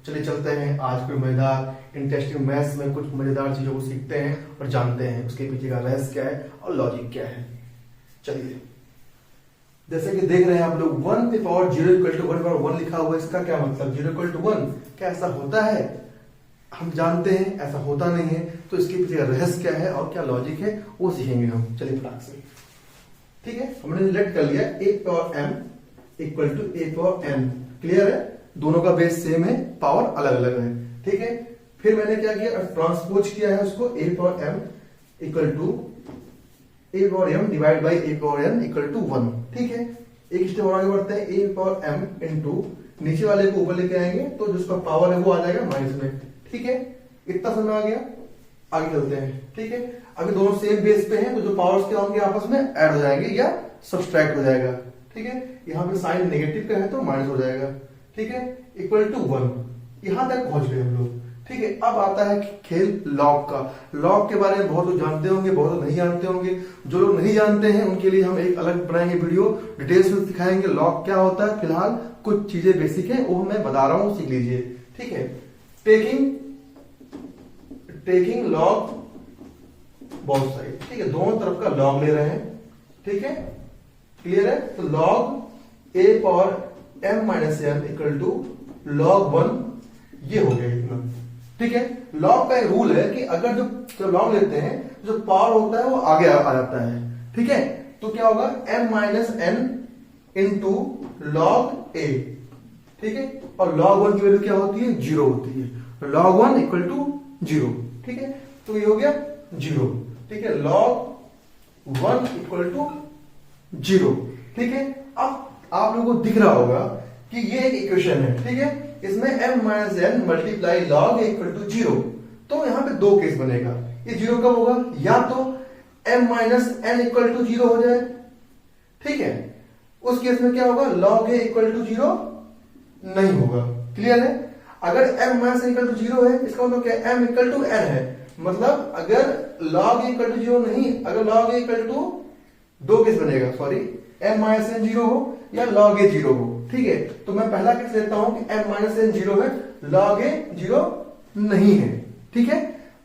चलिए चलते हैं आज कोई मजेदार इंटरेस्टिंग मैथ्स में कुछ मजेदार चीजों को सीखते हैं और जानते हैं उसके पीछे का रहस्य क्या है और लॉजिक क्या है। चलिए जैसे कि देख रहे हैं आप लोग 1 की पावर 0 इक्वल टू 1 पावर 1 लिखा हुआ है। इसका क्या मतलब 0 इक्वल टू 1 क्या ऐसा होता है? हम जानते हैं ऐसा होता नहीं है, तो इसके पीछे का रहस्य क्या है और क्या लॉजिक है वो सीखेंगे हम। चलिए फटाक से, ठीक है। हमने सिलेक्ट कर लिया a power m equal to a power n। Clear है? दोनों का बेस सेम है, पावर अलग अलग है, ठीक है। फिर मैंने क्या किया, ट्रांसपोज किया है उसको a power m equal to a power m divide by a power n equal to 1, ठीक है। एक स्टेप और आगे बढ़ते हैं, a पावर m इंटू नीचे वाले को ऊपर लेके आएंगे तो जिसका पावर है वो आ जाएगा माइनस में, ठीक है। इतना समझ आ गया, आगे चलते हैं, ठीक है। अभी दोनों सेम बेस पे हैं तो जो पावर्स के होंगे आपस में ऐड हो जाएंगे या सब्सट्रैक्ट हो जाएगा, ठीक है। यहाँ पे साइन नेगेटिव का है तो माइनस हो जाएगा, ठीक है। इक्वल टू 1, यहां तक पहुंच गए हम लोग, ठीक है। अब आता है खेल लॉग का। लॉग के बारे में बहुत लोग जानते होंगे, बहुत लोग नहीं जानते होंगे। जो लोग नहीं जानते हैं उनके लिए हम एक अलग बनाएंगे वीडियो, डिटेल्स में सिखाएंगे लॉग क्या होता है। फिलहाल कुछ चीजें बेसिक है वो मैं बता रहा हूं, सीख लीजिए, ठीक है। टेकिंग लॉग बोथ साइड, ठीक है। दोनों तरफ का लॉग ले रहे हैं, ठीक है। क्लियर है? तो log a power m minus n equal to log 1, ये हो गया इतना, ठीक है। लॉग का एक रूल है कि अगर जो लॉग लेते हैं जो पावर होता है वो आगे आ जाता है, ठीक है। तो क्या होगा m minus n into log a, ठीक है। और लॉग 1 की वैल्यू क्या होती है? 0 होती है। लॉग 1 इक्वल टू 0, ठीक है। तो ये हो गया 0, ठीक है। लॉग 1 इक्वल टू 0, ठीक है। अब आप लोगों को दिख रहा होगा कि ये एक इक्वेशन है, ठीक है। इसमें m minus n multiply log equal to 0। तो यहां पे दो केस बनेगा। ये 0 कब होगा? या तो m minus n equal to 0 हो जाए, ठीक है। उस केस में क्या होगा? लॉग a इक्वल टू 0 नहीं होगा। क्लियर है? अगर m minus n equal to 0 है इसका मतलब क्या? m इक्वल टू n है। मतलब अगर log a इक्वल टू 0 नहीं, अगर log a इक्वल टू, दो केस बनेगा, सॉरी, m माइनस n 0 हो या log a 0 हो, ठीक है। तो मैं पहला केस लेता हूं कि m माइनस n 0 है, log a 0 नहीं है, ठीक है।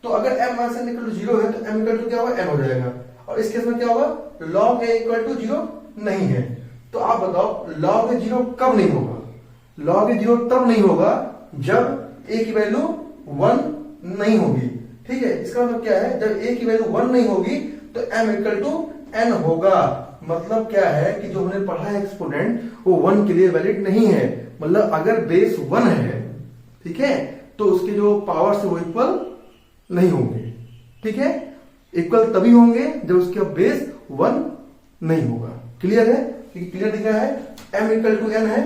तो अगर m minus n equal to 0 है तो m इक्वल टू क्या होगा? n हो जाएगा। और इस केस में क्या होगा? log a इक्वल टू 0 नहीं है। तो आप बताओ log a 0 कब नहीं होगा? log a 0 तब नहीं होगा जब a की वैल्यू 1 नहीं होगी, ठीक है। इसका मतलब क्या है? जब a की वैल्यू 1 नहीं होगी तो m इक्वल टू n होगा। मतलब क्या है कि जो हमने पढ़ा है एक्सपोनेंट वो 1 के लिए वैलिड नहीं है। मतलब अगर बेस 1 है, ठीक है, तो उसके जो पावर से वो इक्वल नहीं होंगे, ठीक है। इक्वल तभी होंगे जब उसका बेस 1 नहीं होगा। क्लियर है? क्लियर दिखा है? m इक्वल टू n है।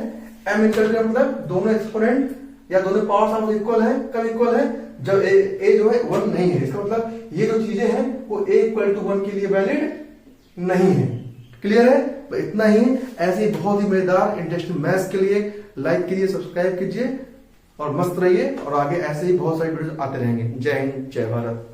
m इक्वल टू मतलब दोनों एक्सपोनेंट या दोनों पावर्स आपस इक्वल है। कब इक्वल है? जब a जो है 1 नहीं है। इसका मतलब ये जो चीजें हैं वो a इक्वल टू 1 के लिए वैलिड नहीं है। क्लियर है? तो इतना ही। ऐसे बहुत ही मजेदार इंटरेस्टिंग मैथ्स के लिए लाइक कीजिए, सब्सक्राइब कीजिए और मस्त रहिए। और आगे ऐसे ही बहुत सारी वीडियो आते रहेंगे। जय हिंद, जय भारत।